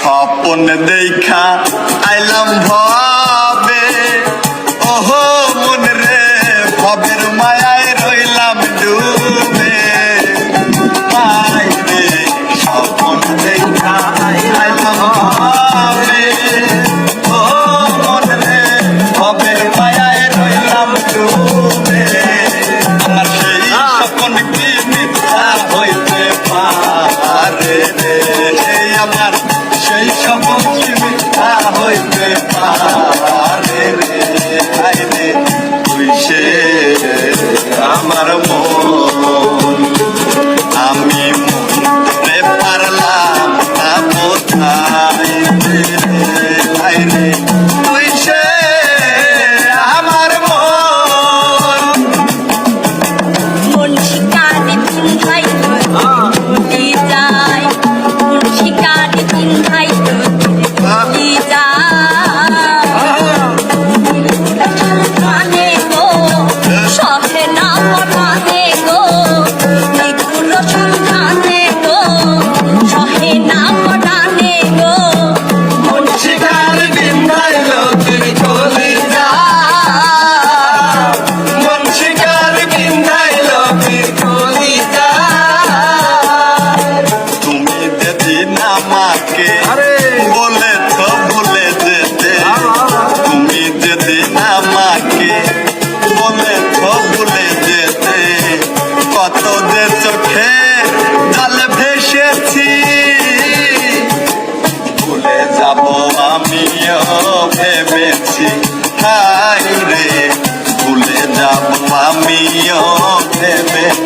স্বপন দেখা আইলাম ভবে, ওহো মন রে ভবের মায়ায় রইলাম ডুবে। আই রে স্বপন দেখা আইলাম ভবে, ও মন রে ভবের মায়ায় রইলাম ডুবে। আমার সেই স্বপন কি মিথ্যা হইতে পারে রে, আমার সেই স্বপন কি মিথ্যা হইতে পারে রে। হায় রে তুই সে আমার মন, আমি মনে পারলাম না কোথায় রে। হায় রে তুই সে আমার মন। মন শিকারে চিন্তাই ভুলি যায়, মন শিকারে চিন্তাই ভুলি যায়। মানে গো সহে না পরানে গো, নিগুর সন্ধানে গো সহে না পরানে গো। মন শিকার বিন্দাইল তুই চলে যা, মন শিকার বিন্দাইল তুই চলে যা। তুমি যেদিন আমাকে বলে তো ভুলে যেতে, তুমি যেদিন আমাকে বলে তো ভুলে যেতে, কত যে চোখে জল ভেসেছি। ভুলে যাব আমিও ভেবেছি, হায় রে ভুলে যাব আমিও ভেবেছি।